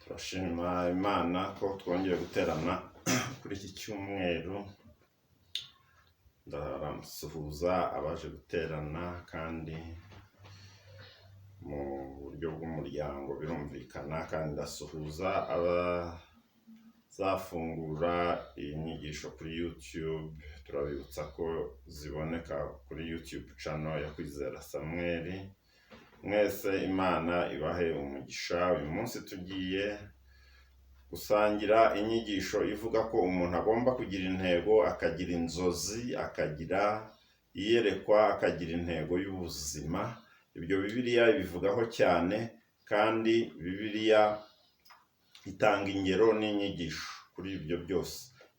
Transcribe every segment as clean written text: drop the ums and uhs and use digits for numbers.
Turashima Imana ko twongeye guterana kuri iki cyumweru. Ndasuhuza abaje guterana kandi mu buryo bw'umuryango birumvikana, kandi ndasuhuza abazafungura iyi nyigisho kuri YouTube. Turabibutsa ko ziboneka kuri YouTube channel ya Kwizera Samuel. Mwese Imana ibahe umugisha. Uyu munsi tugiye gusangira inyigisho ivuga ko umuntu agomba kugira intego, akagira inzozi, akagira iyerekwa, akagira intego y'ubuzima. Ibyo Bibiliya ibivugaho cyane, kandi Bibiliya itanga ingero n'inyigisho kuri ibyo byose.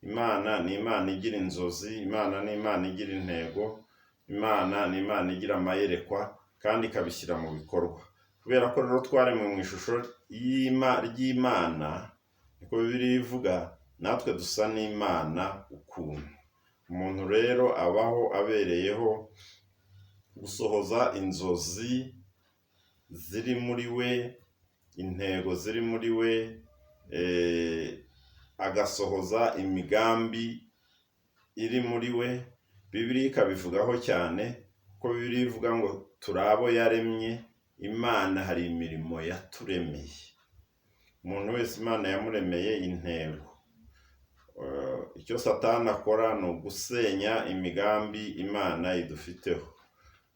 Imana ni Imana igira inzozi, Imana ni Imana igira intego, Imana ni Imana igira amayerekwa kandi ikabishyira mu bikorwa. Kubera ko rero twaremwe mu ishusho ry'Imana, niko Bibiliya ivuga, natwe dusa n'Imana ukuntu. Umuntu rero abaho abereyeho gusohoza inzozi ziri muri we, intego ziri muri we, agasohoza imigambi iri muri we. Bibiliya ikabivugaho cyane ko Bibiliya ivuga ngo turi abo yaremye, Imana hari imirimo yaturemeye. Umuntu wese Imana yamuremeye intego. Icyo Satani akora ni ugusenya imigambi Imana idufiteho,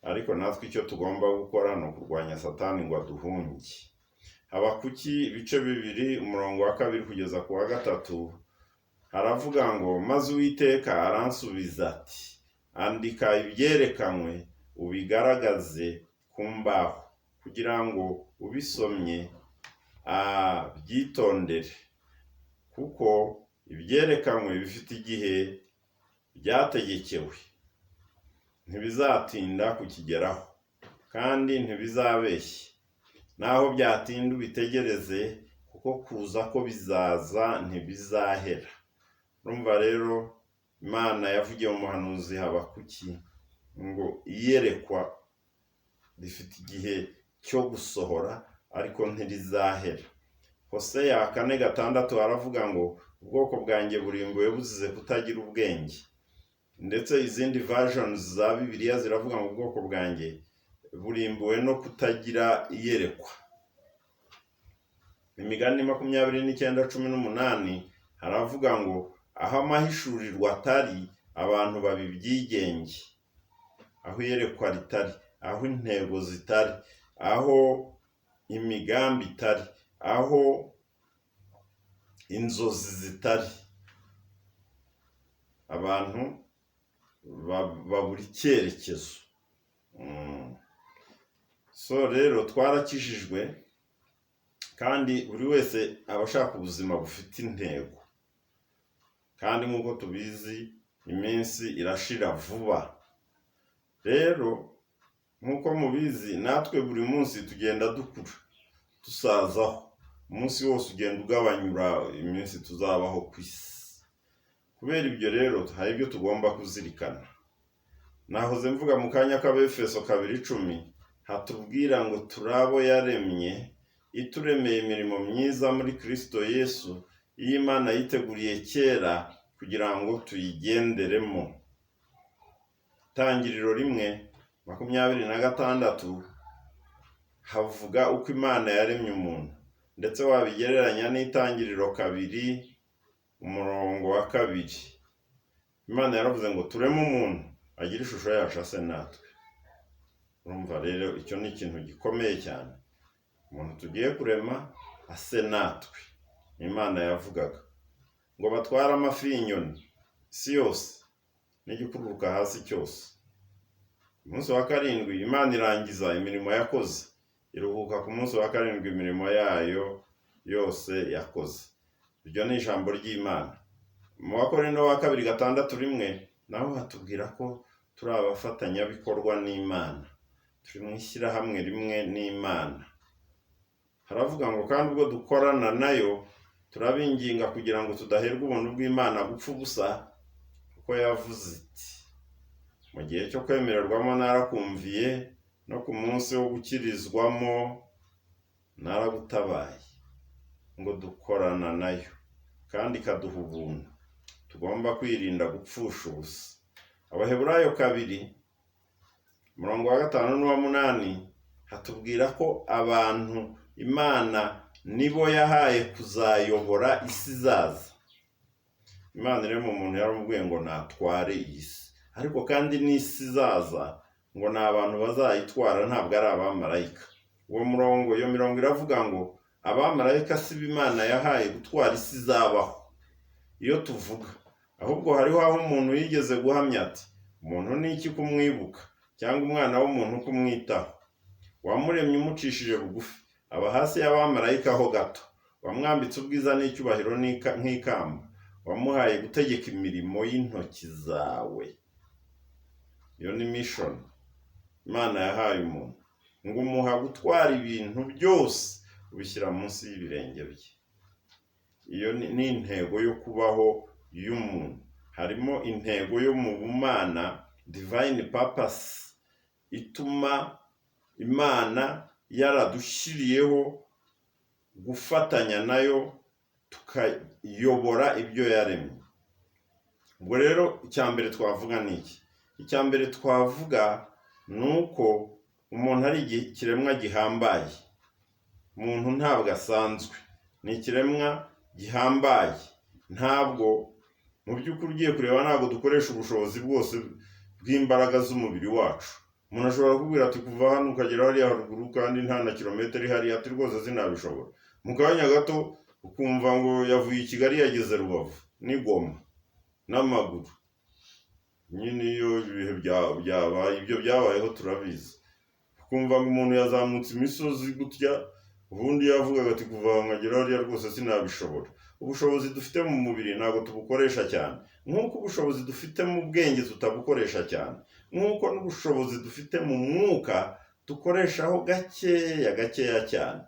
ariko natwe icyo tugomba gukora ni ukurwanya Satani ngo aduhunge. Habakuki ibice 2 umurongo wa 2 kugeza ku wa 3 haravuga ngo, maze Uwiteka aransubiza ati, andika ibyerekanywe ubigaragaze ku mbaho, kugira ngo ubisomye byitondere, kuko ibyerekanywe bifite igihe byategekewe, ntibizatinda kukigeraho kandi ntibizabeshye. Naho byatinda ubitegereze, kuko kuza ko bizaza ntibizahera. Urumva rero Imana yavugiye mu muhanuzi Habakuki ngo iyerekwa rifite igihe cyo gusohora ariko ntirizahera. Hoseya 4:6 haravuga ngo, ubwoko bwanjye burimbuwe buzize kutagira ubwenge. Ndetse izindi versions za Bibiliya ziravuga ngo ubwoko bwanjye burimbuwe no kutagira iyerekwa. Imigani 29:18 haravuga ngo, aho amahishurirwa atari, abantu baba ibyigenge. Aho iyerekwa ritari, aho intego zitari, aho imigambi itari, aho inzozi zitari, abantu babura icyerekezo. So rero twarakijijwe, kandi buri wese aba ashaka ubuzima bufite intego. Kandi nk'uko tubizi, iminsi irashira vuba. Rero nk'uko mubizi, natwe buri munsi tugenda dukura, dusazaho. Umunsi wose ugenda ugabanyura iminsi tuzabaho ku isi. Kubera ibyo rero hari ibyo tugomba kuzirikana. Nahoze mvuga mu kanya k'Abefeso 2:10 hatubwira ngo turi abo yaremye, ituremeye imirimo myiza muri Kristo Yesu, iyi Imana yiteguriye kera kugira ngo tuyigenderemo. Tangiriro 1:26 havuga uko Imana yaremye umuntu, ndetse wabigereranya n'Itangiriro 2 umurongo wa 2. Imana yaravuze ngo tureme umuntu agira ishusho yacu ase natwe. Urumva rero icyo ni ikintu gikomeye cyane. Umuntu tugiye kurema ase natwe. Imana yavugaga ngo batware amafi y'inyoni isi yose n'igikururuka hasi cyose. Umunsi wa 7 Imana irangiza imirimo yakoze, iruhuka ku munsi wa 7 imirimo yayo yose yakoze. Iryo ni ijambo ry'Imana. Mu Bakorinto wa 2:6 naho hatubwira ko turi abafatanyabikorwa n'Imana, turi mu ishyirahamwe rimwe n'Imana. Haravuga ngo, kandi ubwo dukorana nayo turabinginga kugira ngo tudaherwa ubuntu bw'Imana gupfa ubusa, kuko yavuze iti, mu gihe cyo kwemererwamo narakumviye, no ku munsi wo gukirizwamo naragutabaye. ngo dukorana nayo kandi ikaduha ubuntu. Tugomba kwirinda gupfusha ubusa. Abaheburayo 2:5 n'uwa 8 hatubwira ko abantu Imana nibo yahaye kuzayobora isi izaza. Imana rero mu muntu yaramubwiye ngo natware iyi si, ariko kandi n'isi izaza ngo ni abantu bazayitwara, ntabwo ari abamarayika. Uwo murongo, iyo mirongo iravuga ngo abamarayika si Imana yahaye gutwara isi izabaho iyo tuvuga, ahubwo hariho aho umuntu yigeze guhamya ati umuntu ni iki kumwibuka, cyangwa umwana w'umuntu kumwitaho? Wamuremye umucishije bugufi, aba hasi y'abamarayika ho gato. Wamwambitse ubwiza n'icyubahiro nk'ikamba, wamuhaye gutegeka imirimo y'intoki zawe. Iyo ni mission Imana yahaye umuntu, ngo umuha gutwara ibintu byose ubishyira munsi y'ibirenge bye. Iyo ni intego yo kubaho y'umuntu. Harimo intego yo mu bumana, divine purpose, ituma Imana yaradushyiriyeho gufatanya nayo tukayobora ibyo yaremye. Ubwo rero icyambere twavuga ni iki? Icyambere twavuga ni uko umuntu ari ikiremwa gihambaye. Umuntu ntabwo asanzwe, ni ikiremwa gihambaye. Ntabwo mu by'ukuri ugiye kureba, ntabwo dukoresha ubushobozi bwose bw'imbaraga z'umubiri wacu. Umuntu ashobora kubwira ati kuva hano ukagera hariya haruguru kandi nta na kilometero ihari, ati rwose sinabishobora. Mu kanya gato ukumva ngo yavuye i Kigali yageze Rubavu n'Igoma n'amaguru. Nyine iyo ibihe byabaye, ibyo byabayeho turabizi. Ukumva ngo umuntu yazamutse imisozi gutya, ubundi yavugaga ati kuva nkagera hariya rwose sinabishobora. Ubushobozi dufite mu mubiri ntabwo tubukoresha cyane, nk'uko ubushobozi dufite mu bwenge tutabukoresha cyane, nk'uko n'ubushobozi dufite mu mwuka dukoreshaho gakeya cyane.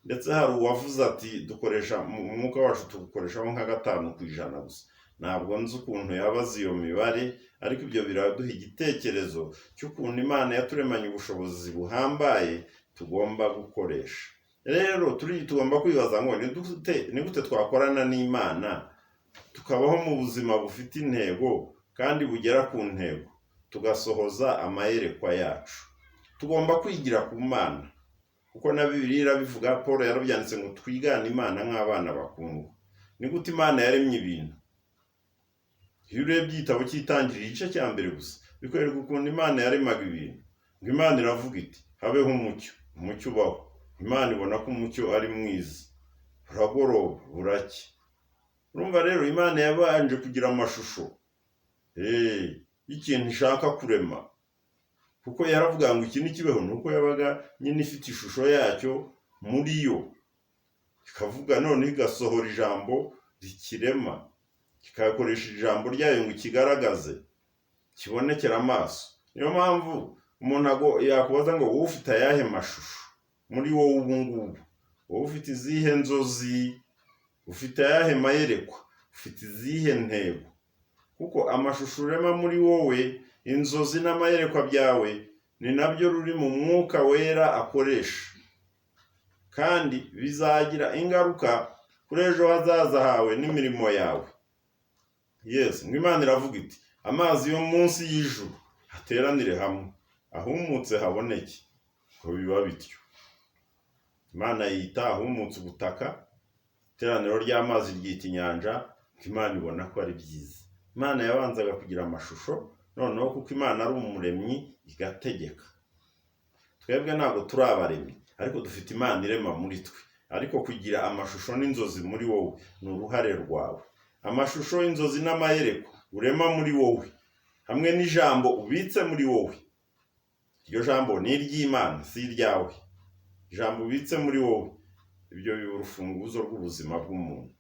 Ndetse hari uwavuze ati dukoresha mu mwuka wacu tugukoreshaho nka 5% gusa. Ntabwo nzi ukuntu yabaza iyo mibare, ariko ibyo biraduha igitekerezo cy'ukuntu Imana yaturemanye ubushobozi buhambaye tugomba gukoresha. Rero tugomba kwibaza ngo ni gute twakorana n'Imana tukabaho mu buzima bufite intego kandi bugera ku ntego, tugasohoza amayerekwa yacu. Tugomba kwigira ku Mana, kuko na Bibiliya irabivuga. Paul yarabyanditse ngo twigane Imana nk'abana bakundwa. Ni gute Imana yaremye ibintu? Iyo urebye igitabo cy'Itangiriro igice cya mbere gusa, bikwereka ukuntu Imana yaremaga ibintu. Ngo Imana iravuga iti habeho umucyo, umucyo ubaho. Imana ibona ko umucyo ari mwiza, buragoroba buracya. Urumva rero Imana yabanje kugira amashusho y'ikintu ishaka kurema, kuko yaravuga ngo iki nikibeho. Nuko yabaga nyine ifite ishusho yacyo muri yo, ikavuga none igasohora ijambo rikirema, kikakoresha ijambo ryayo ngo kigaragaze, kibonekera amaso. Niyo mpamvu umuntu yakubaza ngo wowe ufite ayahe mashusho muri wowe ubu ngubu? Wowe ufite izihe nzozi? Ufite ayahe mayerekwa? Ufite izihe ntego? Kuko amashusho urema muri wowe, inzozi n'amayerekwa byawe, ni nabyo ruri mu mwuka wera akoresha, kandi bizagira ingaruka kuri ejo hazaza hawe n'imirimo yawe. Yes, ngo Imana iravuga iti amazi yo munsi y'ijuru hateranire hamwe, ahumutse haboneke. Ngo biba bityo. Imana yita ahumutse ubutaka, iteraniro ry'amazi ryita inyanja. Imana ibona ko ari byiza. Imana yabanzaga kugira amashusho, noneho kuko Imana ari umuremyi igategeka. Twebwe ntabwo turi abaremyi, ariko dufite Imana irema muri twe. Ariko kugira amashusho n'inzozi muri wowe ni uruhare rwawe. Amashusho, inzozi n'amayerekwa urema muri wowe, hamwe n'ijambo ubitse muri wowe. Iryo jambo ni iry'Imana, si iryawe. Ijambo ubitse muri wowe, ibyo biba urufunguzo rw'ubuzima bw'umuntu.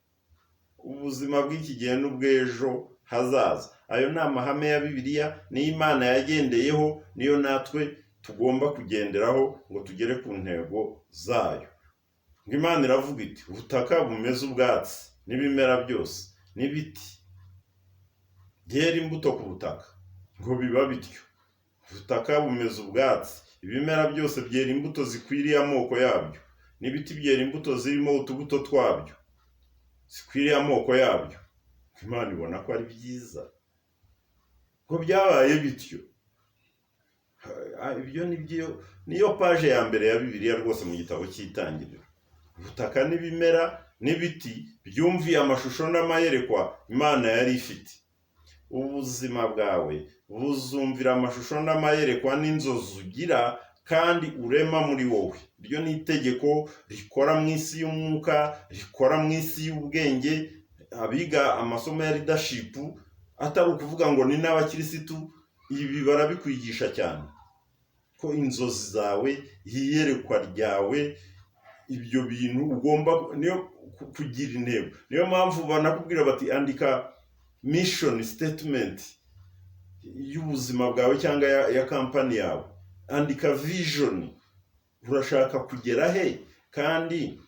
Ubuzima bw'iki gihe n'ubw'ejo hazaza. Ayo ni amahame ya Bibiliya, niyo Imana yagendeyeho, niyo natwe tugomba kugenderaho ngo tugere ku ntego zayo. Ngo Imana iravuga iti ubutaka bumeze ubwatsi n'ibimera byose n'ibiti byera imbuto ku butaka. Ngo biba bityo. Ubutaka bumeze ubwatsi, ibimera byose byera imbuto zikwiriye amoko yabyo. n'ibiti byera imbuto zirimo utubuto twabyo zikwiriye amoko yabyo. Imana ibona ko ari byiza ko byabaye bityo. Ibyo niyo paje ya mbere ya Bibiliya rwose mu gitabo cy'Itangiriro. Ubutaka n'ibimera n'ibiti byumviye amashusho n'amayerekwa Imana yari ifite. Ubuzima bwawe buzumvira amashusho n'amayerekwa n'inzozi ugira kandi urema muri wowe. Iryo ni itegeko rikora mu isi y'umwuka, rikora mu isi y'ubwenge. Abiga amasomo ya leadership atari ukuvuga ngo ni n'abakirisitu, ibi barabikwigisha cyane ko inzozi zawe, iyerekwa ryawe, ibyo bintu ugomba niyo kugira intego. Niyo mpamvu banakubwira bati andika mission statement y'ubuzima bwawe cyangwa ya kampani yawe. Andika vision, urashaka kugera he kandi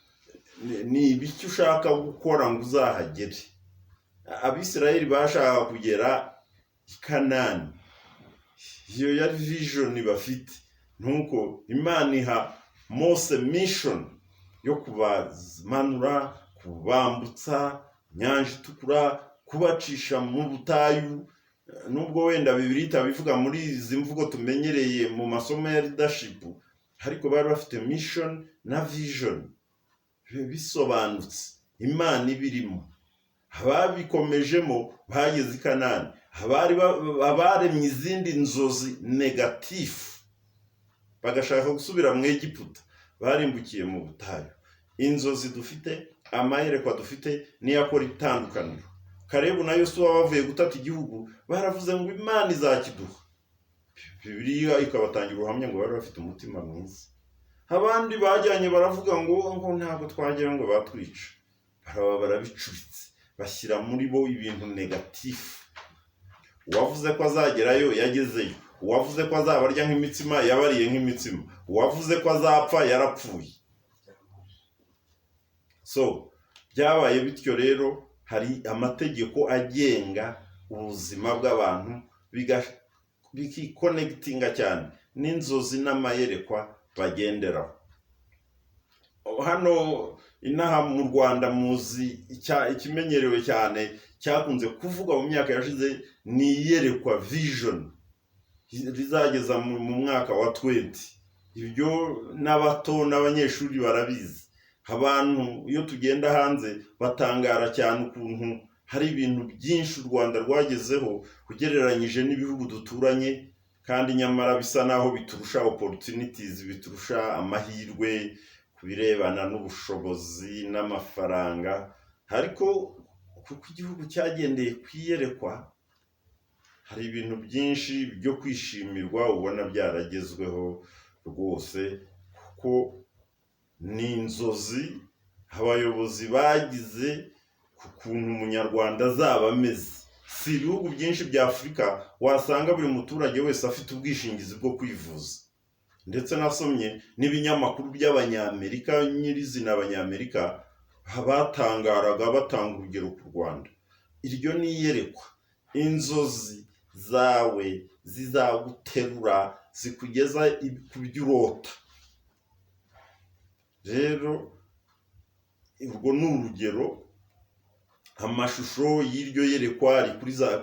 ni ibiki ushaka gukora ngo uzahagere. Abisirayeli bashaka kugera i Kanani, iyo yari vision bafite. Nuko Imana iha Mose mission yo kubamanura, kubambutsa inyanja itukura, kubacisha mu butayu. Nubwo wenda Bibiliya itabivuga muri izi mvugo tumenyereye mu masomo ya leadership, ariko bari bafite mission na vision bisobanutse, Imana ibirimo. Ababikomejemo bageze i Kanani. Abaremye izindi nzozi negatifu bagashaka gusubira mu Egiputa barimbukiye mu butayu. Inzozi dufite, amayerekwa dufite niyo akora itandukaniro. Kalebu na Yosuwa bavuye gutata igihugu baravuze ngo Imana izakiduha. Bibiliya ikabatangira ubuhamya ngo bari bafite umutima mwiza. Abandi bajyanye baravuga ngo ntabwo twagera ngo batwica. Barabicuritse, bashyira muri bo ibintu negatifu. Uwavuze ko azagerayo yagezeyo. Uwavuze ko azabarya nk'imitsima yabariye nk'imitsima. Uwavuze ko azapfa yarapfuye. So byabaye bityo rero, hari amategeko agenga ubuzima bw'abantu bikikonekitinga cyane n'inzozi n'amayerekwa bagenderaho. Hano inaha mu Rwanda muzi ikimenyerewe cyane cyakunze kuvuga mu myaka yashize ni iyerekwa vision rizageza mu mwaka wa 20. Ibyo n'abato n'abanyeshuri barabizi. Abantu iyo tugenda hanze batangara cyane ukuntu hari ibintu byinshi u Rwanda rwagezeho ugereranyije n'ibihugu duturanye, kandi nyamara bisa naho biturusha opportunities, biturusha amahirwe kubirebana n'ubushobozi n'amafaranga. Ariko kuko igihugu cyagendeye kwiyerekwa, hari ibintu byinshi byo kwishimirwa ubona byaragezweho rwose, kuko ni inzozi abayobozi bagize ku kuntu umunyarwanda azaba ameze. Si ibihugu byinshi bya Afurika wasanga buri muturage wese afite ubwishingizi bwo kwivuza. Ndetse nasomye n'ibinyamakuru by'Abanyamerika, nyirizina Abanyamerika batangaraga batanga urugero ku Rwanda. Iryo ni iyerekwa. Inzozi zawe zizaguterura zikugeza ku byo urota. Rero urwo ni urugero. Amashusho y'iryo yerekwa ari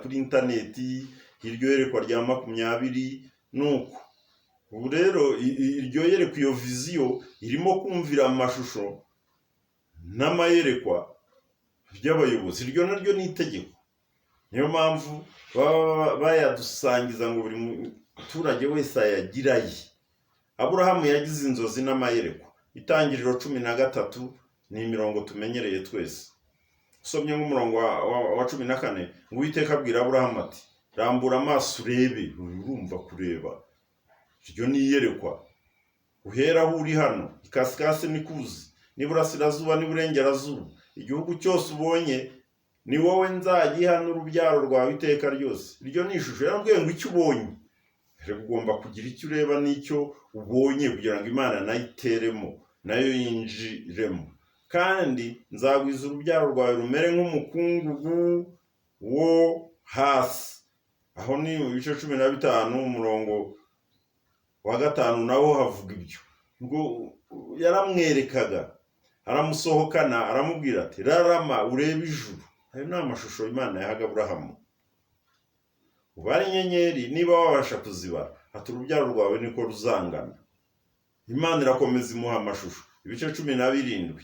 kuri interneti, iryo yerekwa rya 20 nuko. Ubu rero iryo yerekwa, iyo viziyo irimo kumvira amashusho n'amayerekwa by'abayobozi. Iryo naryo ni itegeko. Niyo mpamvu bayadusangiza ngo buri muturage wese ayagiraye. Aburahamu yagize inzozi n'amayerekwa. Itangiriro 13 ni imirongo tumenyereye twese. Usomye nk'umurongo wa 14 ngo Uwiteka abwira Aburahamu ati rambura amaso urebe. Urumva kureba, iryo ni iyerekwa. Uhera aho uri hano, ikasikasi n'ikuzi, n'iburasirazuba n'iburengerazuba, igihugu cyose ubonye ni wowe nzagiha n'urubyaro rwawe iteka ryose. Iryo ni ishusho. Yarambwiye ngo icyo ubonye, rero ugomba kugira icyo ureba n'icyo ubonye kugira ngo Imana nayo iteremo, nayo yinjiremo. Kandi nzagwiza urubyaro rwawe rumere nk'umukungugu wo hasi. Aho ni mu bice 15 umurongo wa 5 naho havuga ibyo. Ngo yaramwerekaga, aramusohokana, aramubwira ati rarama urebe ijuru. Ayo ni amashusho Imana yahaga Aburahamu. Ubara inyenyeri niba wabasha kuzibara, ati urubyaro rwawe niko ruzangana. Imana irakomeza imuha amashusho, ibice 17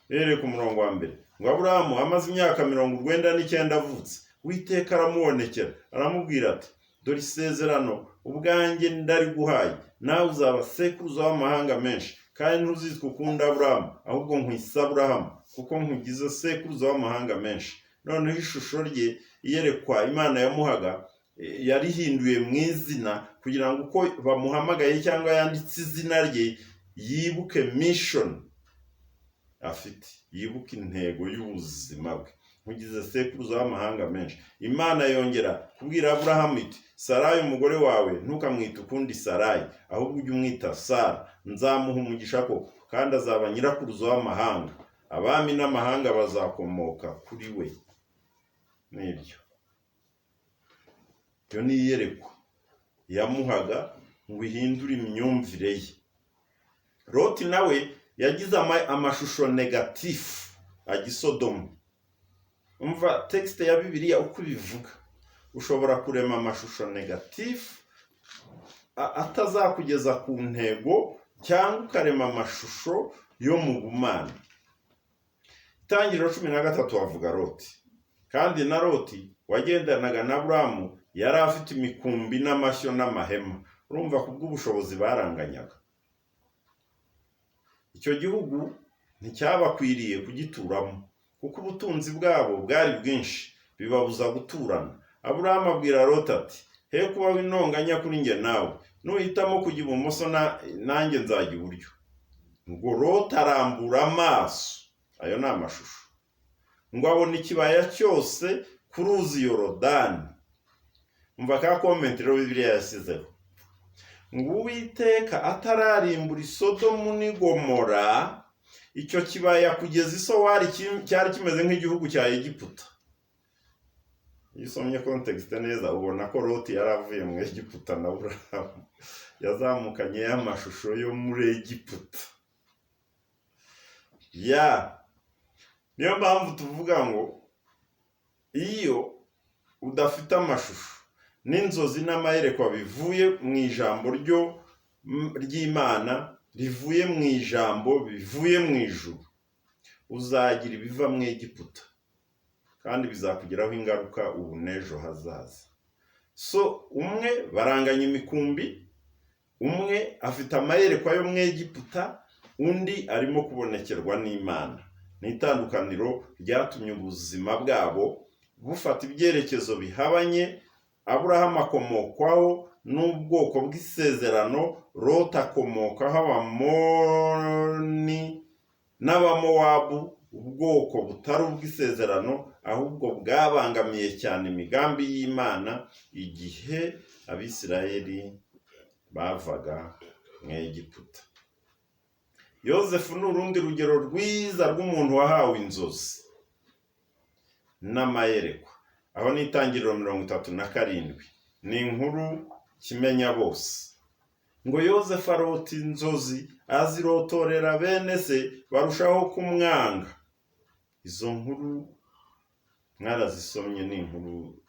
rere ku murongo wa mbere. Ngo Aburahamu amaze imyaka 99 avutse, Uwiteka aramubonekera, aramubwira ati dore isezerano ubwanjye ndariguhaye, nawe uzaba sekuruza w'amahanga menshi, kandi ntuzitwa ukunda Aburahamu, ahubwo nkwisa Aburahamu, kuko nkugize sekuruza w'amahanga menshi. Noneho ishusho rye iyerekwa Imana yamuhaga yarihinduye mu izina, kugira ngo uko bamuhamagaye cyangwa yanditse izina rye yibuke mission afite, yibuke intego y'ubuzima bwe. Nkugize sekuruza w'amahanga menshi. Imana yongera kubwira Aburahamu iti Sarayi umugore wawe ntukamwite ukundi Sarayi, ahubwo ujye umwita Sara, nzamuha umugisha koko, kandi azaba nyirakuruza w'amahanga, abami n'amahanga bazakomoka kuri we. Nibyo, iyo ni iyerekwa yamuhaga ngo ihindure imyumvire ye. Loti nawe yagize amashusho negatifu agisodomu. Umva texte ya Bibiliya uko bivuga. Ushobora kurema amashusho negatifu atazakugeza ku ntego, cyangwa ukarema amashusho yo mu bumana. Itangiriro 13 wavuga Loti. Kandi na Loti wagendanaga na Aburahamu yari afite imikumbi n'amashyo n'amahema. Urumva kubw'ubushobozi baranganyaga. Icyo gihugu nticyabakwiriye kugituramo, kuko ubutunzi bwabo bwari bwinshi bibabuza guturana. Aburahamu abwira Loti ati he kuba winonganya kuri njye nawe, nuhitamo kujya ibumoso nanjye nzajya iburyo. Ngo Loti arambura amaso, ayo ni amashusho, ngo abona ikibaya cyose ku ruzi Yorodani. Umva ka comment rero Bibiliya yasizeho, ngo Uwiteka atararimbura Sodomu n'i Gomora, icyo kibaya kugeza isowari cyari kimeze nk'igihugu cya Egiputa. Iyo usomye context neza ubona ko Loti yaravuye mu Egiputa na Aburahamu yazamukanye y'amashusho yo muri Egiputa. Niyo mpamvu tuvuga ngo iyo udafite amashusho n'inzozi n'amayerekwa bivuye mu ijambo ry'Imana, rivuye mu ijambo bivuye mu ijuru, uzagira ibiva mu Egiputa, kandi bizakugiraho ingaruka ubu n'ejo hazaza. So umwe baranganya imikumbi, umwe afite amayerekwa yo mu Egiputa, undi arimo kubonekerwa n'Imana. N'itandukaniro ryatumye ubuzima bwabo bufata ibyerekezo bihabanye. Aburahamu akomokwaho n'ubwoko bw'isezerano, Loti akomokaho Abamoni n'Abamowabu, ubwoko butari ubw'isezerano, ahubwo bwabangamiye cyane imigambi y'Imana igihe Abisirayeli bavaga mu Egiputa. Yozefu ni urundi rugero rwiza rw'umuntu wahawe inzozi n'amayerekwa. Aho ni Itangiriro 37. Ni inkuru kimenya bose. Ngo Yozefu arota inzozi, azirotorera bene se, barushaho kumwanga. Izo nkuru mwarazisomye, ni inkuru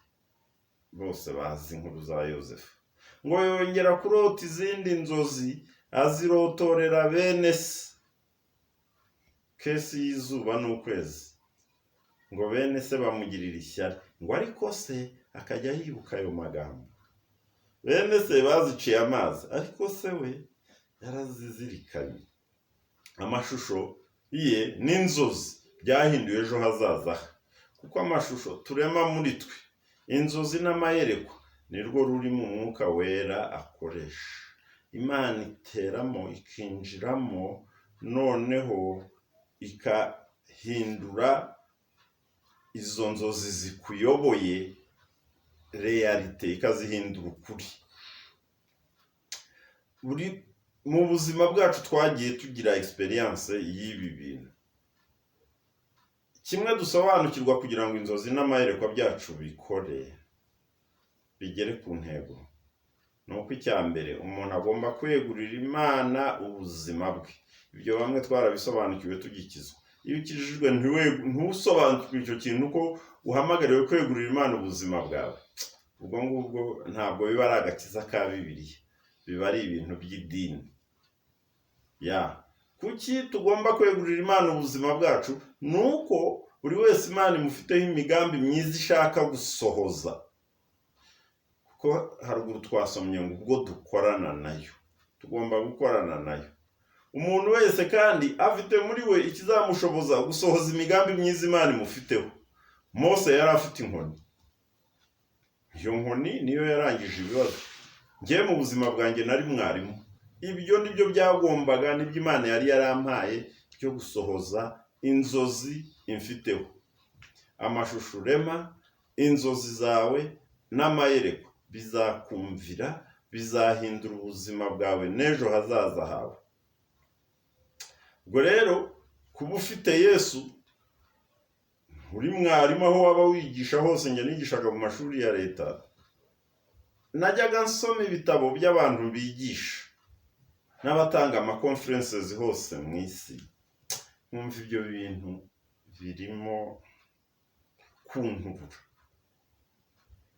bose bazi inkuru za Yozefu. Ngo yongera kurota izindi nzozi, azirotorera bene se. Kesi y'izuba n'ukwezi. Ngo bene se bamugirira ishyari, ngo ariko se akajya yibuka ayo magambo. Bene se baziciye amazi, ariko se we yarazizirikanye. Amashusho ye n'inzozi byahinduye ejo hazaza, kuko amashusho turema muri twe, inzozi n'amayerekwa nirwo ruri mu Mwuka Wera akoresha. Imana iteramo, ikinjiramo, noneho ikahindura izo nzozi zikuyoboye realite, ikazihindura ukuri. Mu buzima bwacu twagiye tugira experience y'ibi bintu. Kimwe dusobanukirwa kugira ngo inzozi n'amayerekwa byacu bikore, bigere ku ntego, nuko icya mbere umuntu agomba kwegurira Imana ubuzima bwe. ibyo bamwe twarabisobanukiwe tugikizwa. Iyo ukijijwe ntusobanukirwe icyo kintu ko uhamagariwe kwegurira Imana ubuzima bwawe, ubwo ngubwo ntabwo biba ari agakiza ka Bibiliya, biba ari ibintu by'idini. Kuki tugomba kwegurira Imana ubuzima bwacu? Nuko buri wese Imana imufiteho imigambi myiza ishaka gusohoza. Kuko haruguru twasomye ngo ubwo dukorana nayo, tugomba gukorana nayo. Umuntu wese kandi afite muri we ikizamushoboza gusohoza imigambi myiza Imana imufiteho. Mose yari afite inkoni. Iyo nkoni niyo yarangije ibibazo. Njye mu buzima bwanjye nari mwarimu. Ibyo nibyo byagombaga, nibyo Imana yari yarampaye byo gusohoza inzozi imfiteho. Amashusho urema, inzozi zawe n'amayerekwa bizakumvira, bizahindura ubuzima bwawe n'ejo hazaza hawe. Ubwo rero kuba ufite Yesu, uri mwarimu aho waba wigisha hose, njye nigishaga mu mashuri ya leta, najyaga nsoma ibitabo by'abantu bigisha n'abatanga amaconferences hose mu isi, nkumva ibyo bintu birimo kuntubura.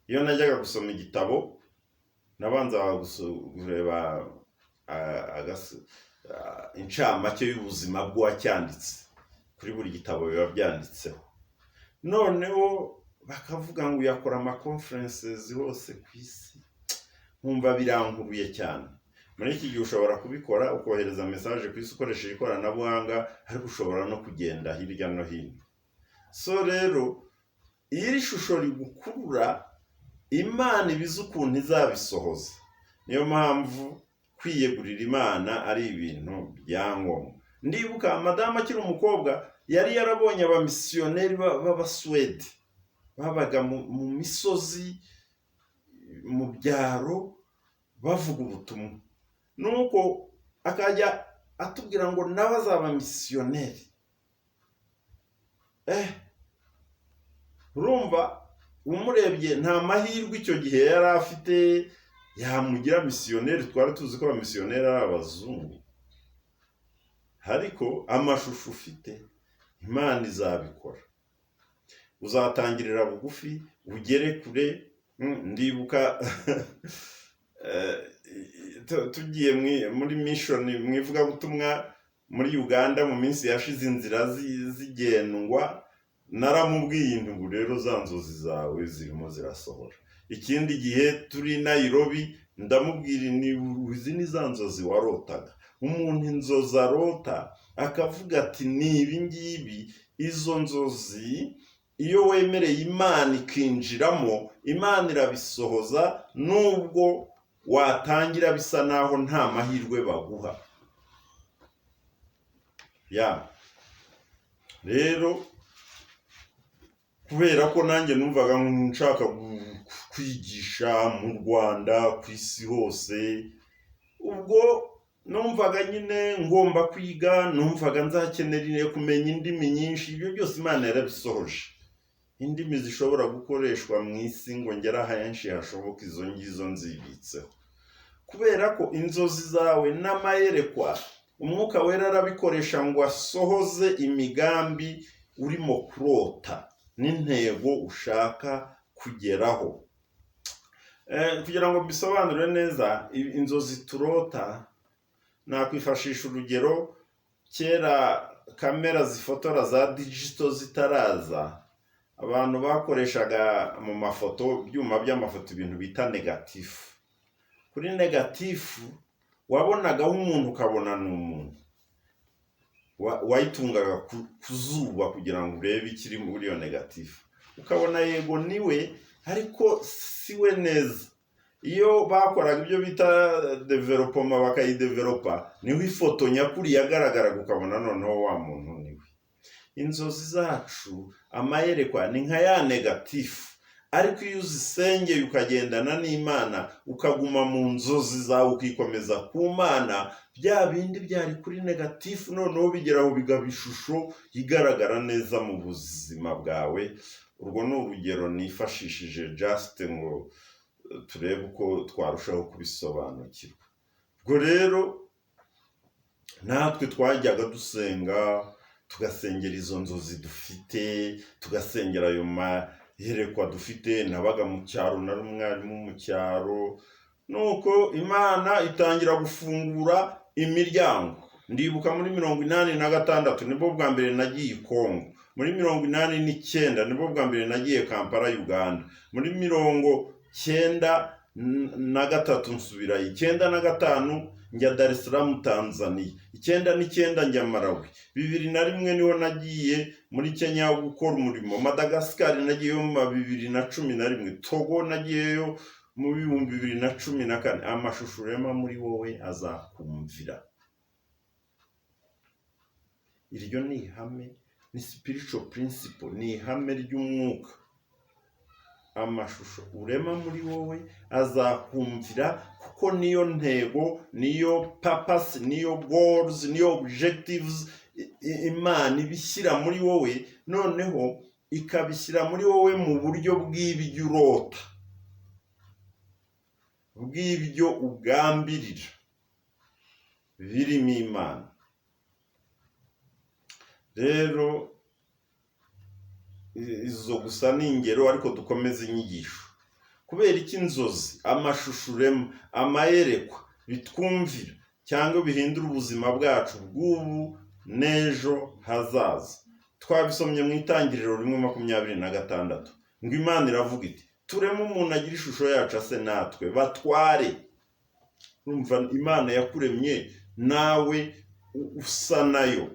Iyo najyaga gusoma igitabo, nabanza kureba incamake y'ubuzima bw'uwacyanditse. Kuri buri gitabo biba byanditseho. Noneho bakavuga ngo yakora amaconferences hose ku isi, nkumva birankuruye cyane. Muri iki gihe ushobora kubikora ukohereza message ku isi ukoresheje ikoranabuhanga, ariko ushobora no kugenda hirya no hino. So rero iri shusho rigukurura, Imana ibizi ukuntu izabisohoza. Niyo mpamvu kwiyegurira Imana ari ibintu byangombwa. Ndibuka madamu akiri umukobwa yari yarabonye abamisiyoneri b'Abaswede babaga mu misozi, mu byaro, bavuga ubutumwa. Nuko akajya atubwira ngo nawe azaba misiyoneri. Urumva umurebye nta mahirwe icyo gihe yari afite yamugira misiyoneri. Twari tuzi ko abamisiyoneri ari abazungu, ariko amashusho ufite Imana izabikora. Uzatangirira bugufi ugere kure. Ndibuka tugiye muri mission mu ivugabutumwa muri Uganda mu minsi yashize, inzira zigendwa, naramubwiye ngo rero za nzozi zawe zirimo zirasohora. Ikindi gihe turi Nairobi, ndamubwira izi ni za nzozi warotaga. Umuntu inzozi arota akavuga ati ni ibi ngibi, izo nzozi iyo wemereye Imana ikinjiramo, Imana irabisohoza, nubwo watangira bisa naho nta mahirwe baguha. Rero kubera ko nanjye numvaga nshaka kwigisha mu Rwanda, ku isi hose, ubwo numvaga nyine ngomba kwiga, numvaga nzakenera kumenya indimi nyinshi. Ibyo byose Imana yarabisohoje. Indimi zishobora gukoreshwa mu isi ngo ngere ahenshi hashoboka, izo ngizo nzibitseho. Kubera ko inzozi zawe n'amayerekwa Umwuka Wera arabikoresha ngo asohoze imigambi urimo kurota n'intego ushaka kugeraho. Kugira ngo bisobanure neza inzozi turota, nakwifashisha urugero. Kera kamera zifotora za digital zitaraza, abantu bakoreshaga mu mafoto, byuma by'amafoto, ibintu bita negatifu. Kuri negatifu wabonagaho umuntu ukabona ni umuntu. Wayitungaga ku zuba kugira ngo urebe ikiri muri iyo negatifu, ukabona yego niwe, ariko siwe neza. Iyo bakoraga ibyo bita development, bakayidevelopa, niho ifoto nyakuri yagaragaraga, ukabona noneho wa muntu niwe. Inzozi zacu, amayerekwa, ni nka ya negatifu, ariko iyo uzisengeye ukagendana n'Imana, ukaguma mu nzozi zawe ukikomeza ku Mana, bya bindi byari kuri negatifu noneho bigeraho bigaba ishusho igaragara neza mu buzima bwawe. Urwo ni urugero nifashishije just ngo turebe uko twarushaho kubisobanukirwa. Ubwo rero natwe twajyaga dusenga, tugasengera izo nzozi dufite, tugasengera ayo mayerekwa dufite. Nabaga mu cyaro, nari umwarimu mu cyaro, nuko Imana itangira gufungura imiryango. Ndibuka muri 86 nibwo bwa mbere nagiye Kongo, muri 89 nibwo bwa mbere nagiye Kampala Uganda, muri 93 nsubirayo, 95 njya Dar es Salaam Tanzania, 99 njya Malawi, 2001 niho nagiye muri Kenya gukora umurimo, Madagascar nagiyeyo mu 2011, Togo nagiyeyo mu 2014. Amashusho rema muri wowe azakumvira. Iryo ni ihame, ni spiritual principle, ni ihame ry'umwuka. Amashusho urema muri wowe azakumvira, kuko niyo ntego, niyo purpose, niyo goals, niyo objectives Imana ibishyira muri wowe, noneho ikabishyira muri wowe mu buryo bw'ibyo urota, bw'ibyo ugambirira birimo Imana. Rero izo gusa ni ingero, ariko dukomeze inyigisho. Kubera iki inzozi, amashusho urema, amayerekwa bitwumvira cyangwa bihindura ubuzima bwacu bw'ubu n'ejo hazaza? Twabisomye mu Itangiriro 1:26 ngo Imana iravuga iti, tureme umuntu agira ishusho yacu ase natwe batware. Urumva Imana yakuremye nawe usa nayo.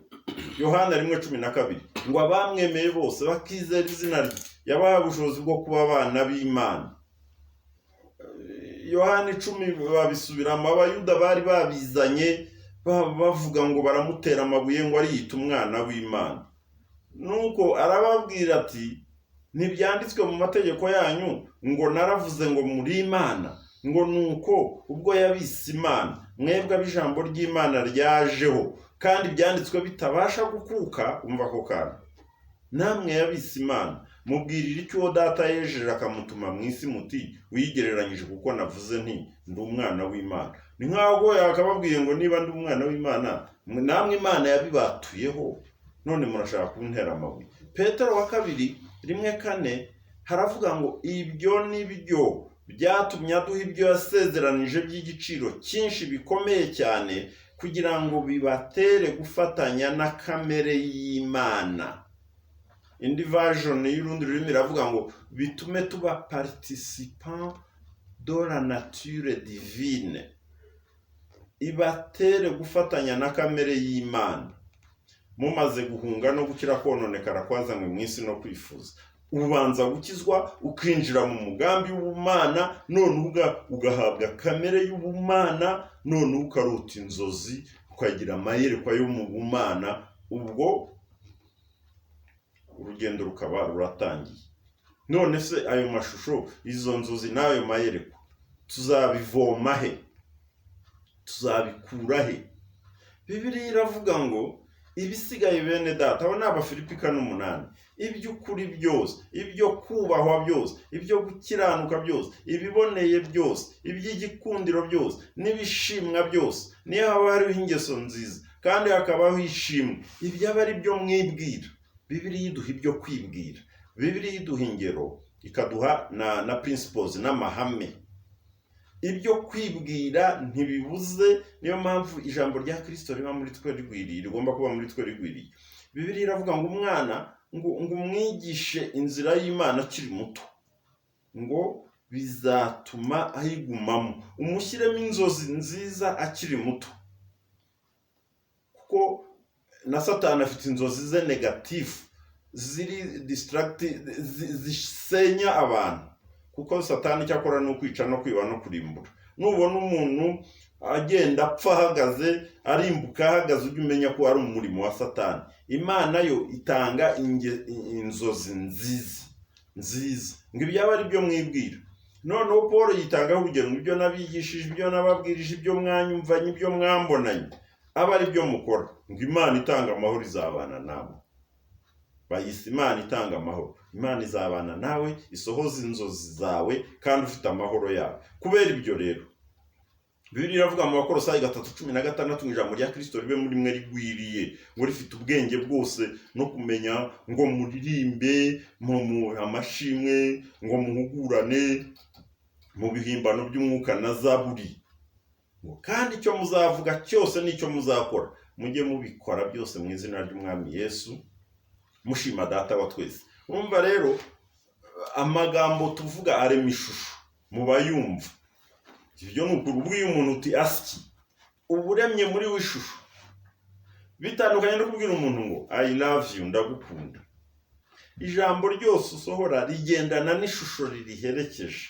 Yohana 1:12 ngo abamwemeye bose bakizera izina rye yabaha ubushobozi bwo kuba abana b'Imana. Yohana 10 babisubiramo, abayuda bari babizanye bavuga ngo baramutera amabuye ngo ariyita umwana w'Imana. Nuko arababwira ati, ntibyanditswe mu mategeko yanyu ngo naravuze ngo muri Imana? Ngo nuko ubwo yabise Imana, mwebwe ab'ijambo ry'Imana ryajeho, kandi byanditswe bitabasha gukuka. Umva ko kana, namwe yabise Imana, mubwirira icyo uwo data yejeje akamutuma mu isi muti, wigereranyije kuko navuze nti ndi umwana w'Imana. Ni nkaho yakababwiye ngo niba ndi umwana w'Imana, namwe Imana yabibatuyeho, none murashaka kuntera amabuye. Petero wa 2:1-4 haravuga ngo ibyo nibyo byatumye aduha ibyo yasezeranije by'igiciro cyinshi bikomeye cyane, kugira ngo bibatere gufatanya na kamere y'Imana. Indi version y'urundi rurimi iravuga ngo bitume tuba participant de la nature divine, ibatere gufatanya na kamere y'Imana. Mumaze guhunga no gukira kononekara kwazanywe mu isi no kwifuza, ubanza gukizwa ukinjira mu mugambi w'ubumana, none ugahabwa kamere y'ubumana, none ukarota inzozi, ukagira amayerekwa yo mu bumana. Ubwo urugendo rukaba ruratangiye. None se ayo mashusho, izo nzozi n'ayo mayerekwa tuzabivoma he? Tuzabikura he? Bibiliya iravuga ngo ibisigaye bene data, abo ni Abafilipi 8, iby'ukuri byose, ibyo kubahwa byose, ibyo gukiranuka byose, ibiboneye byose, iby'igikundiro byose, n'ibishimwa byose, niyo haba hariho ingeso nziza kandi hakabaho ishimwe, ibyo aba ari byo mwibwira. Bibiliya iduha ibyo kwibwira, Bibiliya iduha ingero, ikaduha na principles n'amahame. Ibyo kwibwira ntibibuze, niyo mpamvu ijambo rya Kristo riba muri twe rigwiriye, rigomba kuba muri twe rigwiriye. Bibiliya iravuga ngo umwana ngo umwigishe inzira y'Imana akiri muto, ngo bizatuma ayigumamo. Umushyiremo inzozi nziza akiri muto, kuko na Satani afite inzozi ze negative, ziri distracted, zisenya abantu. Kuko Satani cyakora no kwica no kwiba no kurimbura. Nubona umuntu agenda apfa ahagaze, arimbuka ahagaze, ujye umenya ko ari umurimo wa Satani. Imana yo itanga inzozi nziza, ngo ibyaba ari byo mwibwira. Noneho Paul yitangaho urugero, ibyo nabigishije, ibyo nababwirije, ibyo mwanyumvanye, ibyo mwambonanye, aba ari byo mukora. Ngo Imana itanga amahoro izabana nawe. Bayise Imana itanga amahoro. Imana izabana nawe, isohoza inzozi zawe kandi ufite amahoro yawe. Kubera ibyo rero, Bibiliya iravuga mu Bakolosayi 3:16 ngo ijambo rya Kristo ribe muri mwe rigwiriye, ngo rifite ubwenge bwose no kumenya, ngo muririmbe mu amashimwe, ngo muhugurane mu bihimbano by'umwuka na zaburi. Kandi icyo muzavuga cyose n'icyo muzakora mujye mubikora byose mu izina ry'Umwami Yesu, mushima Data wa twese. Urumva rero amagambo tuvuga arema ishusho mu bayumva. Ibyo ni ukubwira umuntu uti asiki uburemye muri w'ishusho, bitandukanye no kubwira umuntu ngo I love you, ndagukunda. Ijambo ryose usohora rigendana n'ishusho ririherekeje.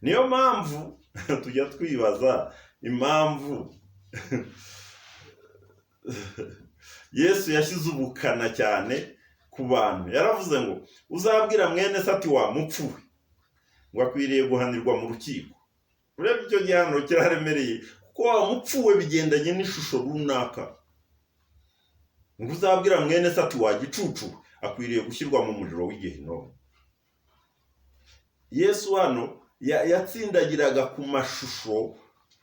Niyo mpamvu tujya twibaza impamvu Yesu yashyize ubukana cyane ku bantu. Yaravuze ngo uzabwira mwene se ati wa mupfuwe, ngo akwiriye guhanirwa mu rukiko. Urebye icyo gihano kiraremereye, kuko wa mupfuwe bigendanye n'ishusho runaka. Ngo uzabwira mwene se ati wa gicucu, akwiriye gushyirwa mu muriro w'igehinomu. Yesu hano yatsindagiraga ku mashusho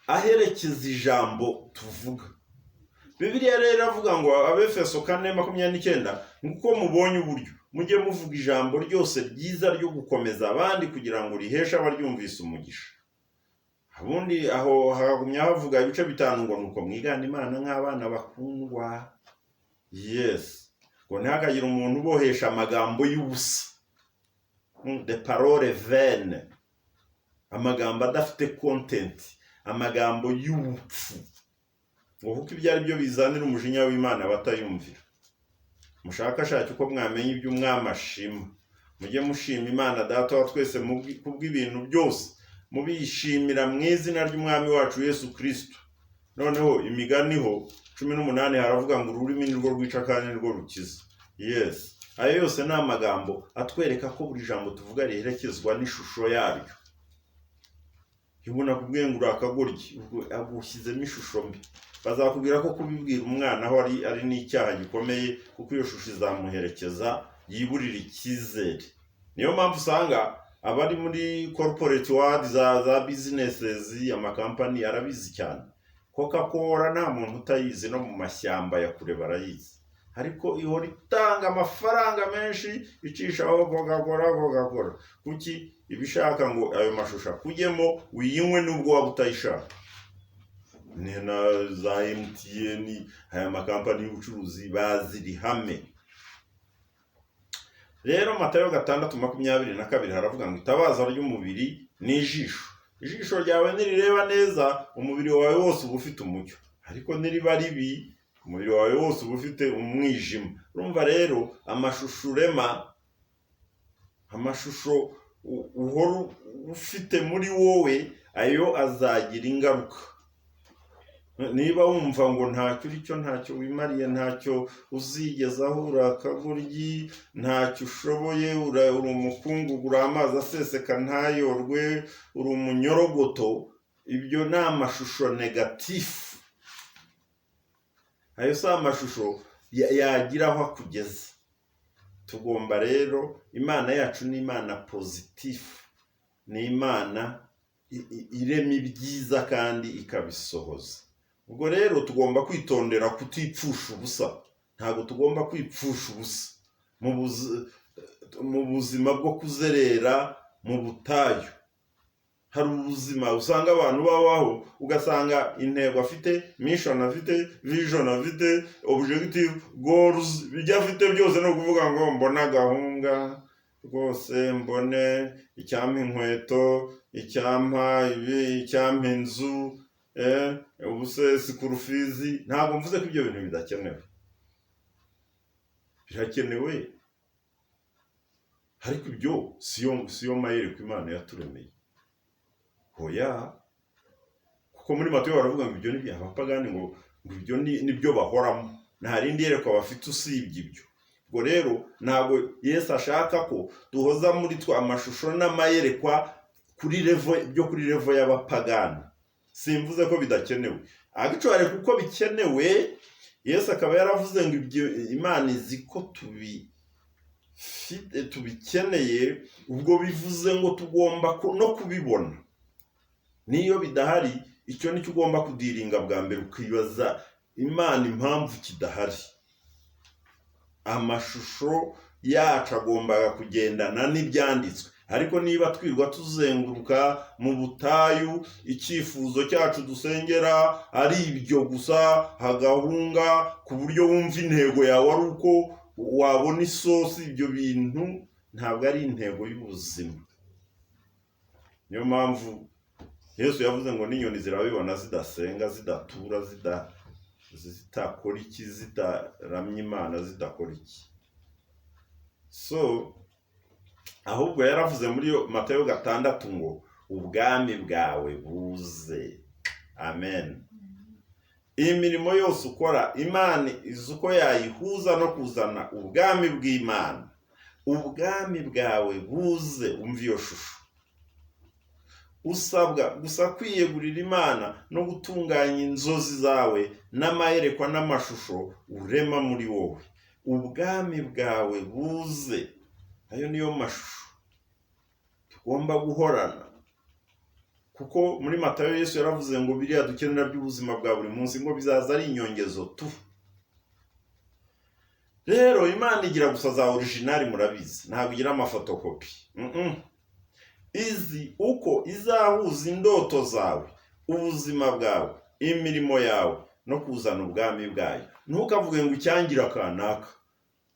aherekeza ijambo tuvuga. Bibiliya rero iravuga ngo Abefeso 4:29 nguko mubonye uburyo mujye muvuga ijambo ryose ryiza ryo gukomeza abandi kugira ngo riheshe abaryumvise umugisha. Ubundi aho hagumya havuga ibice bitanu ngo nuko mwigana Imana nk'abana bakundwa. Yes, ngo ntihakagire umuntu ubohesha amagambo y'ubusa, de parole vaine, amagambo adafite content, amagambo y'ubupfu, ngo kuko ibyo ari byo bizanira umujinya w'Imana batayumvira. Mushakashake uko mwamenya ibyo Umwami ashima, mujye mushima Imana Data wa twese kubw'ibintu byose, mubishimira mu izina ry'Umwami wacu Yesu Kristo. Noneho Imigani 18 haravuga ngo ururimi nirwo rwica kandi nirwo rukiza. Yes, ayo yose ni amagambo atwereka ko buri jambo tuvuga riherekezwa n'ishusho yaryo. Yubona kubwiye ngo urakagoryi agushyizemo ishusho mbi, bazakubwira ko kubibwira umwana aho ari n'icyaha gikomeye, kuko iyo shusho izamuherekeza yiburira icyizere. Niyo mpamvu usanga abari muri corporate world za businesses, amakampani arabizi cyane. Coca-Cola nta muntu utayizi, no mu mashyamba ya kure barayizi, ariko ihora itanga amafaranga menshi icishaho Coca-Cola. Kuki? Ibishaka ngo ayo mashusho kujyemo wiyinywe nubwo waba utayishaka. Na za MTN, aya makampani y'ubucuruzi baziri hame. Rero Matayo 6:22 haravuga ngo itabaza ry'umubiri ni ijisho. Ijisho ryawe nirireba neza, umubiri wawe wose uba ufite umucyo, ariko niriba ribi, umubiri wawe wose uba ufite umwijima. Urumva rero amashusho urema, amashusho uhora ufite muri wowe, ayo azagira ingaruka. Niba wumva ngo ntacyo uri cyo, ntacyo wimariye, ntacyo uzigezaho, urakagoryi, ntacyo ushoboye, uri umukungugu, uri amazi aseseka ntayorwe, uri umunyorogoto, ibyo ni amashusho negatifu. Ayo si amashusho yagira aho akugeza. Tugomba rero, Imana yacu ni Imana pozitifu, ni Imana irema ibyiza kandi ikabisohoza. Ubwo rero tugomba kwitondera kutipfusha ubusa. Ntabwo tugomba kwipfusha ubusa mu buzima bwo kuzerera mu butayu. Hari ubuzima usanga abantu babaho, ugasanga intego afite, mission afite, vision afite, objective, goals, bijya afite byose no kuvuga ngo mbona gahunga rwose, mbone icyampa inkweto, icyampa ibi, icyampa inzu, ubuse sikurufizi. Ntabwo mvuze ko ibyo bintu bidakenewe, birakenewe, ariko ibyo siyo mayeri ku Imana yaturemeye. Hoya, kuko muri Matayo baravuga ngo ibyo ni abapagani, ngo ibyo nibyo bahoramo, nta rindi yerekwa bafite usibye ibyo. Ubwo rero ntabwo Yesu ashaka ko duhoza muri twa amashusho n'amayerekwa kuri level y'abapagani. Simvuze ko bidakenewe, agicware kuko bikenewe. Yesu akaba yaravuze ngo ibyo Imana izi ko tubikeneye, ubwo bivuze ngo tugomba no kubibona. Niyo bidahari, icyo nicyo ugomba kudiringa bwa mbere, ukibaza Imana impamvu kidahari. Amashusho yacu agombaga kugendana n'ibyanditswe, ariko niba twirwa tuzenguruka mu butayu, icyifuzo cyacu dusengera ari ibyo gusa, hagahunga ku buryo wumva intego yawe ari uko wabona isosi, ibyo bintu ntabwo ari intego y'ubuzima. Niyo mpamvu Yesu yavuze ngo n'inyoni zirabibona zidasenga, zidatura, zitakora iki, zidaramya Imana, zidakora iki. So ahubwo yaravuze muri Matayo 6 ngo ubwami bwawe buze. Amen. Iyi mirimo yose ukora, Imana izi uko yayihuza no kuzana ubwami bw'Imana. Ubwami bwawe buze. Umva iyo shusho. Usabwa gusa kwiyegurira Imana no gutunganya inzozi zawe n'amayerekwa n'amashusho urema muri wowe. Ubwami bwawe buze. Ayo niyo mashusho tugomba guhorana, kuko muri Matayo Yesu yaravuze ngo biriya dukenera by'ubuzima bwa buri munsi ngo bizaza ari inyongezo tu. Rero Imana igira gusa za original, murabizi, ntabwo igira amafotokopi. Izi uko izahuza indoto zawe, ubuzima bwawe, imirimo yawe no kuzana ubwami bwayo. Ntukavuge ngo icyangira kanaka.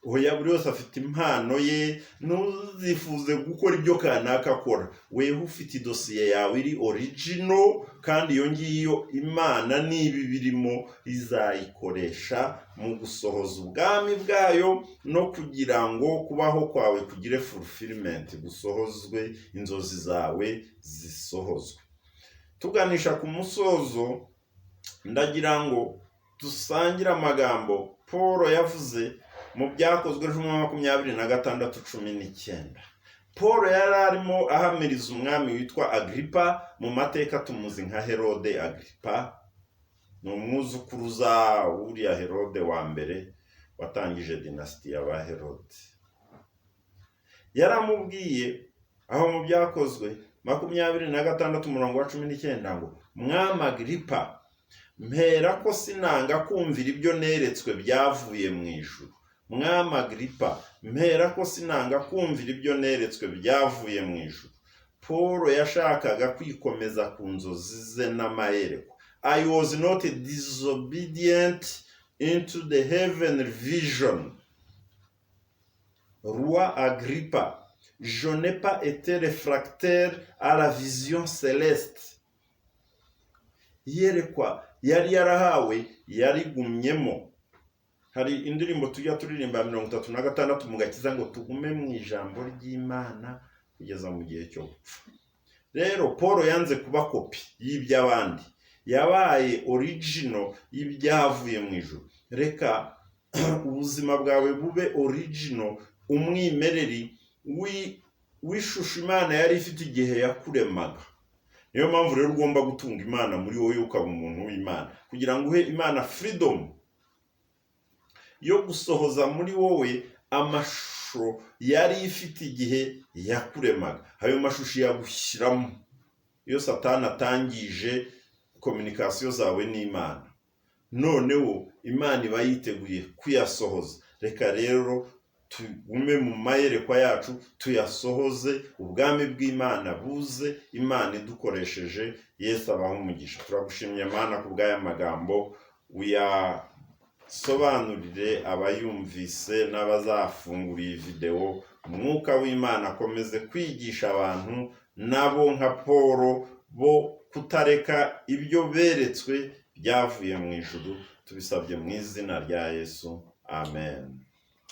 Oya, buri wese afite impano ye, ntuzifuze gukora ibyo kanaka akora. Wewe ufite idosiye yawe iri original, kandi iyo ngiyo Imana nibi birimo izayikoresha mu gusohoza ubwami bwayo no kugira ngo kubaho kwawe kugire fulfillment, gusohozwe inzozi zawe zisohozwe. Tuganisha ku musozo, ndagira ngo dusangire amagambo Paul yavuze mu Byakozwe 26:19. Paul yari arimo ahamiriza umwami witwa Agripa, mu mateka tumuzi nka Herode Agripa. Ni umwuzukuruza uriya Herode wa mbere watangije dinasiti y'aba Herode. Yaramubwiye aho mu Byakozwe 26:19 ngo mwami Agripa, mpera ko sinanga kumvira ibyo neretswe byavuye mu ijuru. Mwami Agripa, mpera ko sinanga kumvira ibyo neretswe byavuye mu ijuru. Paul yashakaga kwikomeza ku nzozi ze n'amayerekwa. I was not disobedient into the heavenly vision. Roi Agrippa, je n'ai pas été réfractaire à la vision céleste. Yerekwa yari yarahawe yarigumyemo. Hari indirimbo tujya turirimba 36 mu Gakiza ngo tugume mu ijambo ry'Imana kugeza mu gihe cyo gupfa. Rero Paul yanze kuba kopi y'iby'abandi, yabaye original y'ibyavuye mu ijuru. Reka ubuzima bwawe bube original, umwimereri w'ishusho Imana yari ifite igihe yakuremaga. Niyo mpamvu rero ugomba gutunga Imana muri wowe, ukaba umuntu w'Imana, kugira ngo uhe Imana freedom yo gusohoza muri wowe amashusho yari ifite igihe yakuremaga. Ayo mashusho yagushyiramo iyo Satani atangije communication zawe n'Imana. Noneho Imana iba yiteguye kuyasohoza. Reka rero tugume mu mayerekwa yacu, tuyasohoze, ubwami bw'Imana buze, Imana idukoresheje. Yesu abaho umugisha. Turagushimye Mana ku bw'aya magambo, uyasobanurire abayumvise n'abazafungura iyi video. Umwuka w'Imana akomeze kwigisha abantu nabo nka Paul bo kutareka ibyo beretswe byavuye mu ijuru. Tubisabye mu izina rya Yesu. Amen.